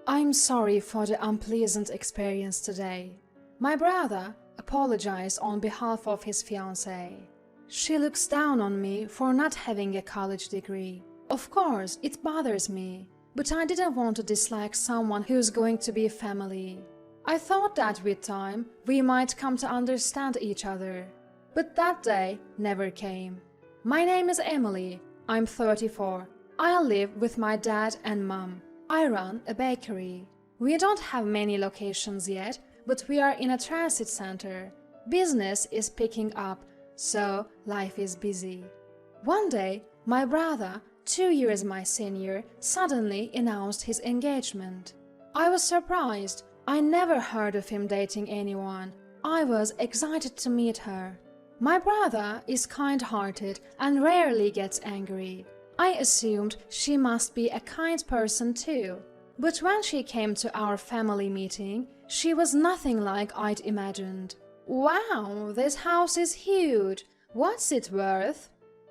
I'm sorry for the unpleasant experience today. My brother apologized on behalf of his fiancée. She looks down on me for not having a college degree. Of course, it bothers me, but I didn't want to dislike someone who's going to be family. I thought that with time, we might come to understand each other. But that day never came. My name is Emily. I'm 34. I live with my dad and mom. I run a bakery. We don't have many locations yet, but we are in a transit center. Business is picking up, so life is busy. One day, my brother, 2 years my senior, suddenly announced his engagement. I was surprised. I never heard of him dating anyone. I was excited to meet her. My brother is kind-hearted and rarely gets angry. I assumed she must be a kind person too. But when she came to our family meeting, she was nothing like I'd imagined. "Wow, this house is huge. What's it worth?"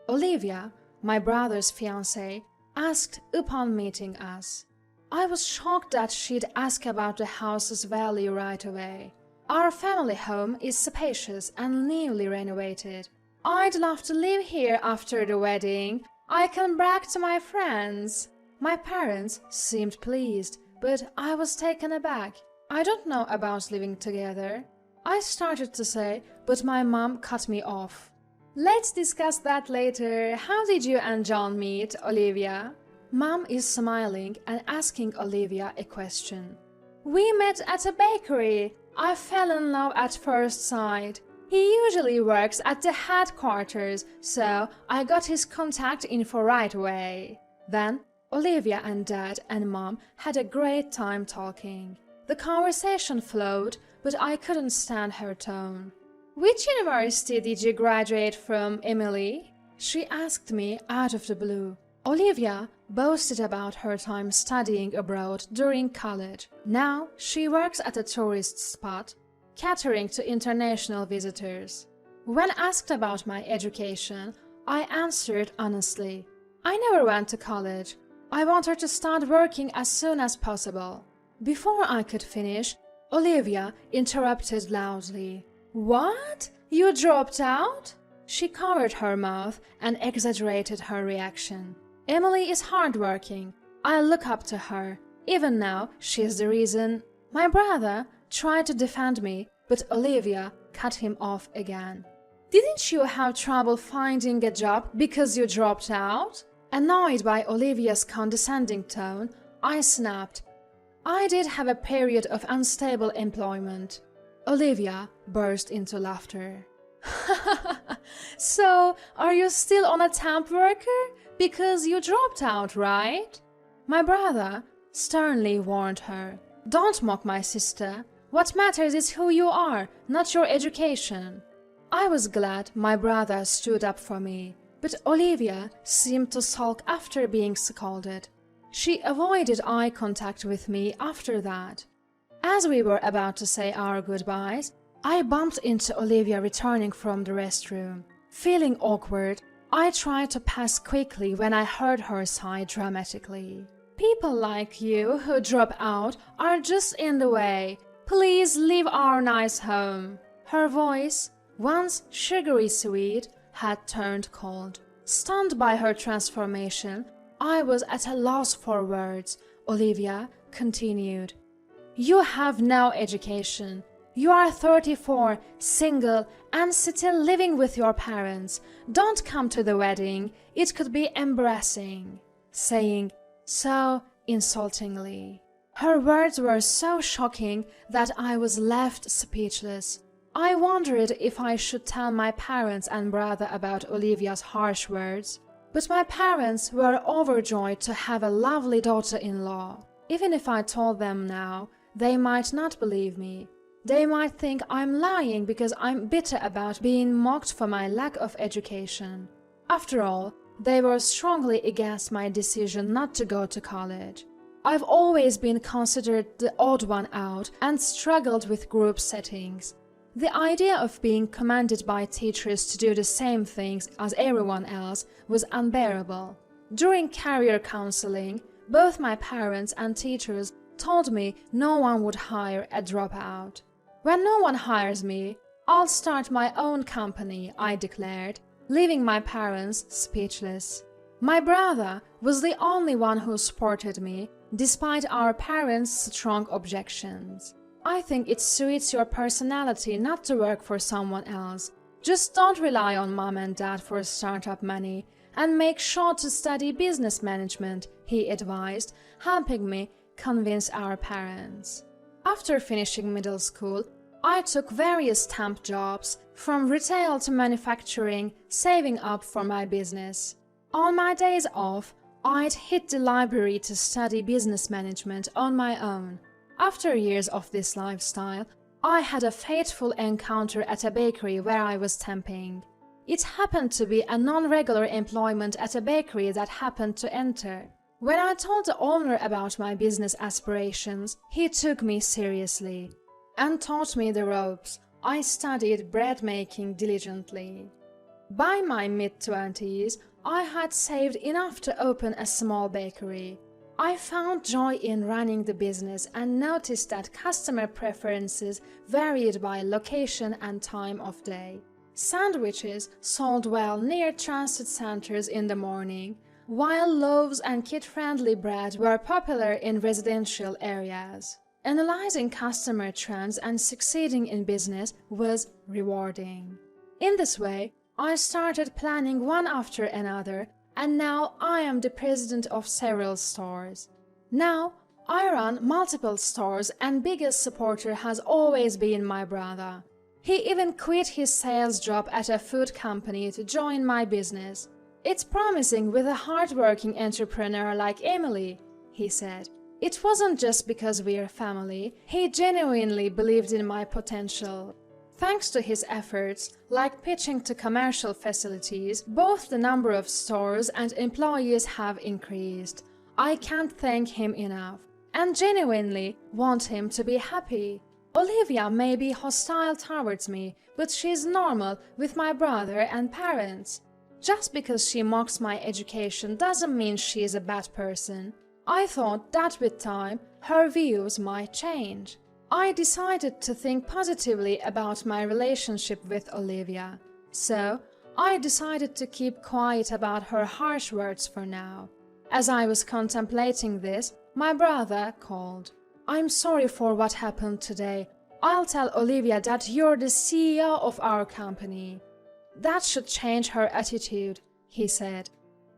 Olivia, my brother's fiancée, asked upon meeting us. I was shocked that she'd ask about the house's value right away. Our family home is spacious and newly renovated. "I'd love to live here after the wedding. I can brag to my friends." My parents seemed pleased, but I was taken aback. "I don't know about living together," I started to say, but my mom cut me off. "Let's discuss that later. How did you and John meet, Olivia?" Mom is smiling and asking Olivia a question. "We met at a bakery. I fell in love at first sight. He usually works at the headquarters, so I got his contact info right away." Then Olivia and Dad and Mom had a great time talking. The conversation flowed, but I couldn't stand her tone. "Which university did you graduate from, Emily?" she asked me out of the blue. Olivia boasted about her time studying abroad during college. Now she works at a tourist spot, catering to international visitors. When asked about my education, I answered honestly. I never went to college. I wanted to start working as soon as possible. Before I could finish, Olivia interrupted loudly. "What? You dropped out?" She covered her mouth and exaggerated her reaction. "Emily is hardworking. I look up to her. Even now, she's the reason." My brother tried to defend me, but Olivia cut him off again. "Didn't you have trouble finding a job because you dropped out?" Annoyed by Olivia's condescending tone, I snapped. "I did have a period of unstable employment." Olivia burst into laughter. "So, are you still on a temp worker? Because you dropped out, right?" My brother sternly warned her. "Don't mock my sister. What matters is who you are, not your education." I was glad my brother stood up for me, but Olivia seemed to sulk after being scolded. She avoided eye contact with me after that. As we were about to say our goodbyes, I bumped into Olivia returning from the restroom. Feeling awkward, I tried to pass quickly when I heard her sigh dramatically. "People like you who drop out are just in the way. Please leave our nice home." Her voice, once sugary sweet, had turned cold. Stunned by her transformation, I was at a loss for words. Olivia continued. "You have no education. You are 34, single, and still living with your parents. Don't come to the wedding. It could be embarrassing," saying so insultingly. Her words were so shocking that I was left speechless. I wondered if I should tell my parents and brother about Olivia's harsh words. But my parents were overjoyed to have a lovely daughter-in-law. Even if I told them now, they might not believe me. They might think I'm lying because I'm bitter about being mocked for my lack of education. After all, they were strongly against my decision not to go to college. I've always been considered the odd one out and struggled with group settings. The idea of being commanded by teachers to do the same things as everyone else was unbearable. During career counseling, both my parents and teachers told me no one would hire a dropout. When no one hires me, I'll start my own company, I declared, leaving my parents speechless. My brother was the only one who supported me, despite our parents' strong objections. I think it suits your personality not to work for someone else. Just don't rely on mom and dad for startup money, and make sure to study business management, he advised, helping me convince our parents. After finishing middle school, I took various temp jobs, from retail to manufacturing, saving up for my business. On my days off, I'd hit the library to study business management on my own. After years of this lifestyle, I had a fateful encounter at a bakery where I was temping. It happened to be a non-regular employment at a bakery that happened to enter. When I told the owner about my business aspirations, he took me seriously and taught me the ropes. I studied bread making diligently. By my mid-20s, I had saved enough to open a small bakery. I found joy in running the business and noticed that customer preferences varied by location and time of day. Sandwiches sold well near transit centers in the morning, while loaves and kid-friendly bread were popular in residential areas. Analyzing customer trends and succeeding in business was rewarding. In this way, I started planning one after another, and now I am the president of several stores. Now, I run multiple stores, and biggest supporter has always been my brother. He even quit his sales job at a food company to join my business. It's promising with a hardworking entrepreneur like Emily, he said. It wasn't just because we're family, he genuinely believed in my potential. Thanks to his efforts, like pitching to commercial facilities, both the number of stores and employees have increased. I can't thank him enough, and genuinely want him to be happy. Olivia may be hostile towards me, but she's normal with my brother and parents. Just because she mocks my education doesn't mean she's a bad person. I thought that with time, her views might change. I decided to think positively about my relationship with Olivia, so I decided to keep quiet about her harsh words for now. As I was contemplating this, my brother called. I'm sorry for what happened today. I'll tell Olivia that you're the CEO of our company. That should change her attitude, he said.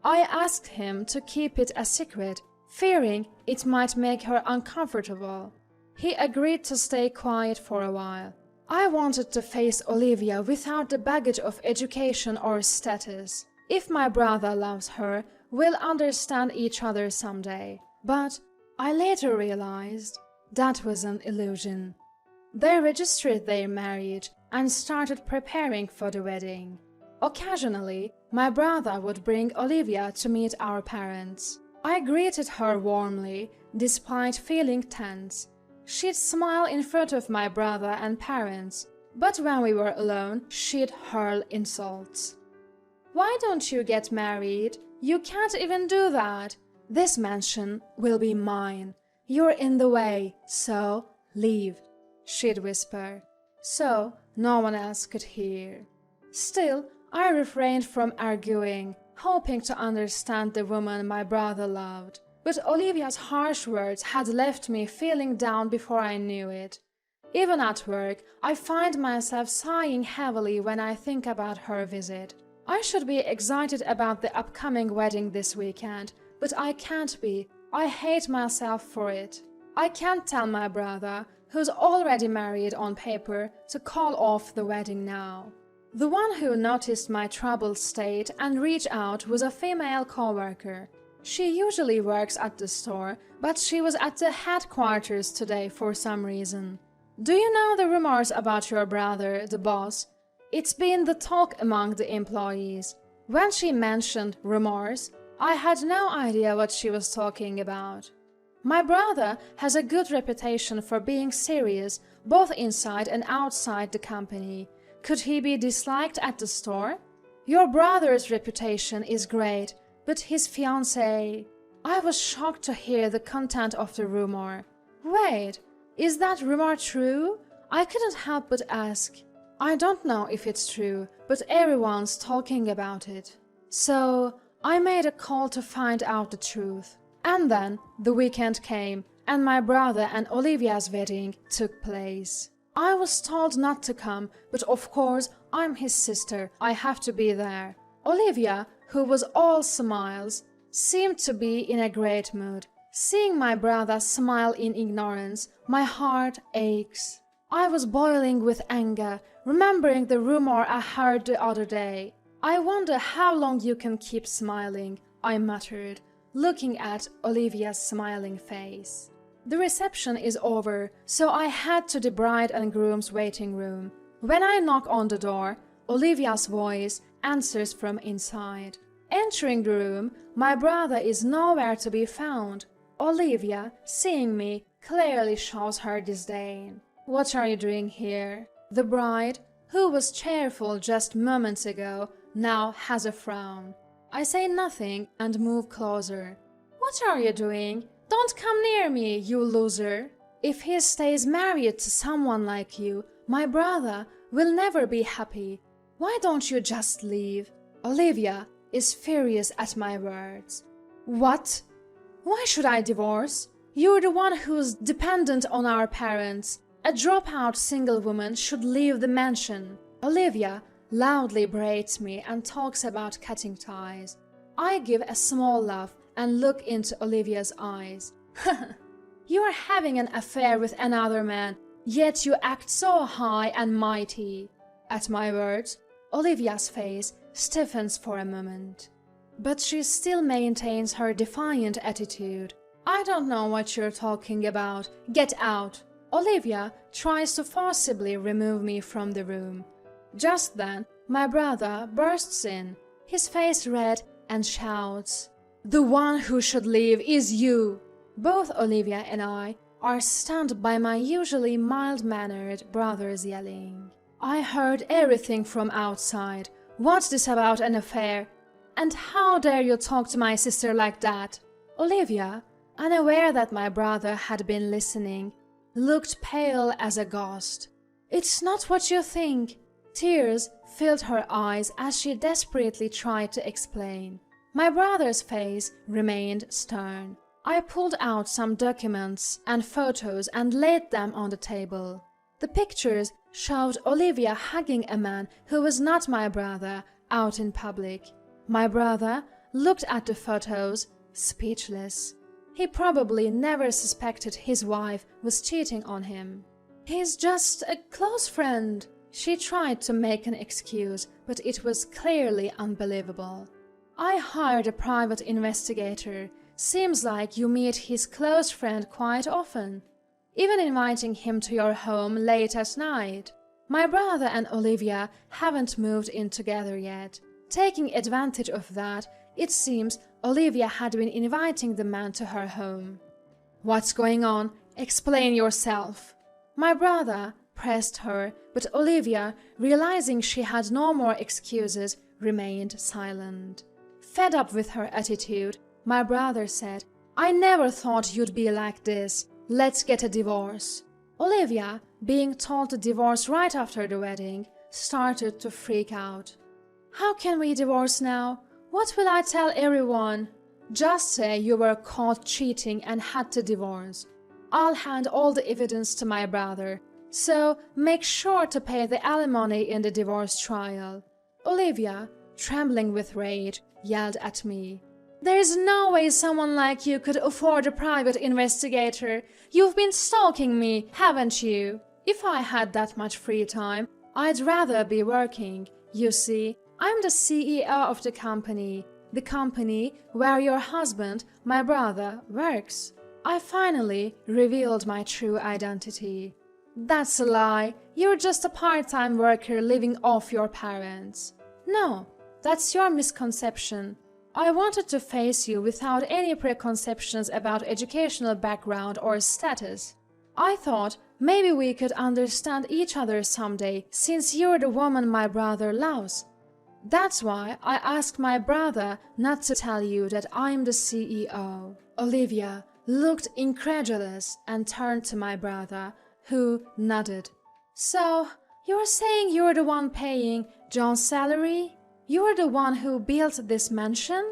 I asked him to keep it a secret, fearing it might make her uncomfortable. He agreed to stay quiet for a while. I wanted to face Olivia without the baggage of education or status. If my brother loves her, we'll understand each other someday. But I later realized that was an illusion. They registered their marriage and started preparing for the wedding. Occasionally, my brother would bring Olivia to meet our parents. I greeted her warmly, despite feeling tense. She'd smile in front of my brother and parents, but when we were alone, she'd hurl insults. Why don't you get married? You can't even do that. This mansion will be mine. You're in the way, so leave, she'd whisper, so no one else could hear. Still, I refrained from arguing, hoping to understand the woman my brother loved. But Olivia's harsh words had left me feeling down before I knew it. Even at work, I find myself sighing heavily when I think about her visit. I should be excited about the upcoming wedding this weekend, but I can't be. I hate myself for it. I can't tell my brother, who's already married on paper, to call off the wedding now. The one who noticed my troubled state and reached out was a female co-worker. She usually works at the store, but she was at the headquarters today for some reason. Do you know the rumors about your brother, the boss? It's been the talk among the employees. When she mentioned rumors, I had no idea what she was talking about. My brother has a good reputation for being serious, both inside and outside the company. Could he be disliked at the store? Your brother's reputation is great, but his fiancée... I was shocked to hear the content of the rumor. Wait, is that rumor true? I couldn't help but ask. I don't know if it's true, but everyone's talking about it. So I made a call to find out the truth. And then the weekend came, and my brother and Olivia's wedding took place. I was told not to come, but of course I'm his sister. I have to be there. Olivia, who was all smiles, seemed to be in a great mood. Seeing my brother smile in ignorance, my heart aches. I was boiling with anger, remembering the rumor I heard the other day. I wonder how long you can keep smiling, I muttered, looking at Olivia's smiling face. The reception is over, so I head to the bride and groom's waiting room. When I knock on the door, Olivia's voice answers from inside. Entering the room, my brother is nowhere to be found. Olivia, seeing me, clearly shows her disdain. "What are you doing here?" The bride, who was cheerful just moments ago, now has a frown. I say nothing and move closer. "What are you doing? Don't come near me, you loser. If he stays married to someone like you, my brother will never be happy. Why don't you just leave?" Olivia is furious at my words. "What? Why should I divorce? You're the one who's dependent on our parents. A dropout single woman should leave the mansion." Olivia loudly berates me and talks about cutting ties. I give a small laugh and look into Olivia's eyes. "You are having an affair with another man, yet you act so high and mighty." At my words, Olivia's face stiffens for a moment. But she still maintains her defiant attitude. "I don't know what you're talking about. Get out." Olivia tries to forcibly remove me from the room. Just then, my brother bursts in, his face red, and shouts, "The one who should leave is you!" Both Olivia and I are stunned by my usually mild-mannered brother's yelling. "I heard everything from outside. What's this about an affair? And how dare you talk to my sister like that?" Olivia, unaware that my brother had been listening, looked pale as a ghost. "It's not what you think." Tears filled her eyes as she desperately tried to explain. My brother's face remained stern. I pulled out some documents and photos and laid them on the table. The pictures showed Olivia hugging a man who was not my brother out in public. My brother looked at the photos, speechless. He probably never suspected his wife was cheating on him. "He's just a close friend." She tried to make an excuse, but it was clearly unbelievable. "I hired a private investigator. Seems like you meet his close friend quite often, even inviting him to your home late at night." My brother and Olivia haven't moved in together yet. Taking advantage of that, it seems Olivia had been inviting the man to her home. "What's going on? Explain yourself." My brother pressed her, but Olivia, realizing she had no more excuses, remained silent. Fed up with her attitude, my brother said, "I never thought you'd be like this. Let's get a divorce." Olivia, being told to divorce right after the wedding, started to freak out. "How can we divorce now? What will I tell everyone?" "Just say you were caught cheating and had to divorce. I'll hand all the evidence to my brother, so make sure to pay the alimony in the divorce trial." Olivia, trembling with rage, yelled at me. "There's no way someone like you could afford a private investigator. You've been stalking me, haven't you? If I had that much free time, I'd rather be working. You see, I'm the CEO of the company where your husband, my brother, works." I finally revealed my true identity. "That's a lie. You're just a part-time worker living off your parents." "No, that's your misconception. I wanted to face you without any preconceptions about educational background or status. I thought maybe we could understand each other someday, since you're the woman my brother loves. That's why I asked my brother not to tell you that I'm the CEO." Olivia looked incredulous and turned to my brother, who nodded. "So, you're saying you're the one paying John's salary? You're the one who built this mansion?"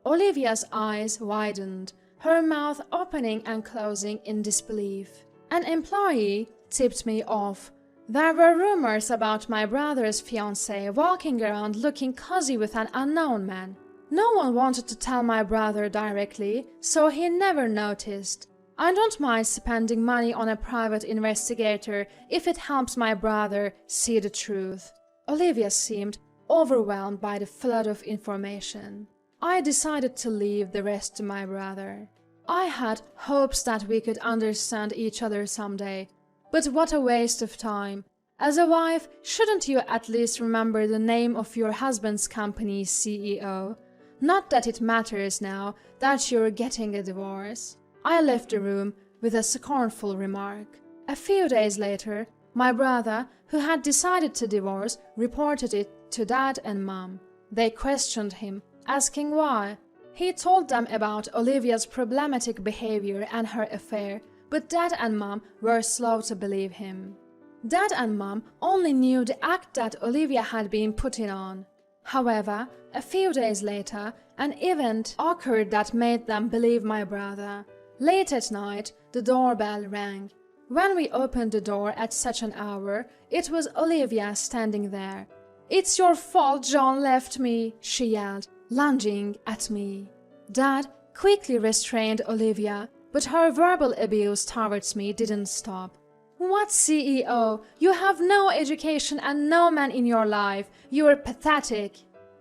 Olivia's eyes widened, her mouth opening and closing in disbelief. "An employee tipped me off. There were rumors about my brother's fiancée walking around looking cozy with an unknown man. No one wanted to tell my brother directly, so he never noticed. I don't mind spending money on a private investigator if it helps my brother see the truth." Olivia seemed overwhelmed by the flood of information. I decided to leave the rest to my brother. I had hopes that we could understand each other someday, but what a waste of time. As a wife, shouldn't you at least remember the name of your husband's company's CEO? Not that it matters now that you're getting a divorce. I left the room with a scornful remark. A few days later, my brother, who had decided to divorce, reported it to Dad and Mom. They questioned him, asking why. He told them about Olivia's problematic behavior and her affair, but Dad and Mom were slow to believe him. Dad and Mom only knew the act that Olivia had been putting on. However, a few days later, an event occurred that made them believe my brother. Late at night, the doorbell rang. When we opened the door at such an hour, it was Olivia standing there. "It's your fault John left me," she yelled, lunging at me. Dad quickly restrained Olivia, but her verbal abuse towards me didn't stop. "What CEO? You have no education and no man in your life. You're pathetic."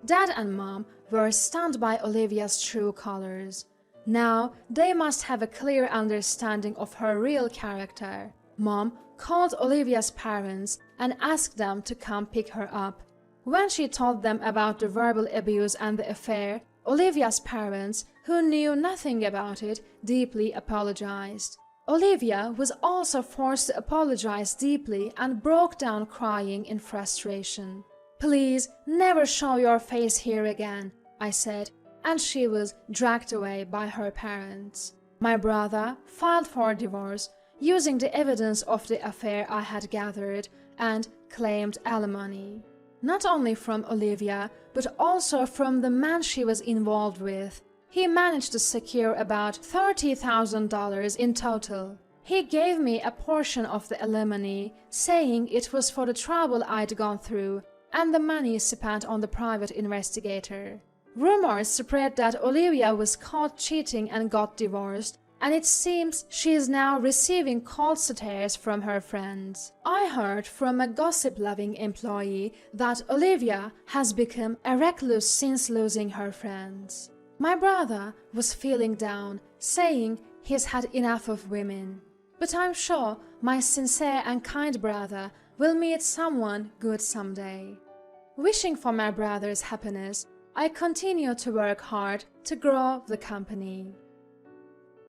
Dad and Mom were stunned by Olivia's true colors. Now they must have a clear understanding of her real character. Mom called Olivia's parents and asked them to come pick her up. When she told them about the verbal abuse and the affair, Olivia's parents, who knew nothing about it, deeply apologized. Olivia was also forced to apologize deeply and broke down crying in frustration. "Please, never show your face here again," I said, and she was dragged away by her parents. My brother filed for divorce, using the evidence of the affair I had gathered, and claimed alimony. Not only from Olivia, but also from the man she was involved with. He managed to secure about $30,000 in total. He gave me a portion of the alimony, saying it was for the trouble I'd gone through, and the money spent on the private investigator. Rumors spread that Olivia was caught cheating and got divorced, and it seems she is now receiving cold stares from her friends. I heard from a gossip-loving employee that Olivia has become a recluse since losing her friends. My brother was feeling down, saying he's had enough of women. But I'm sure my sincere and kind brother will meet someone good someday. Wishing for my brother's happiness, I continue to work hard to grow the company.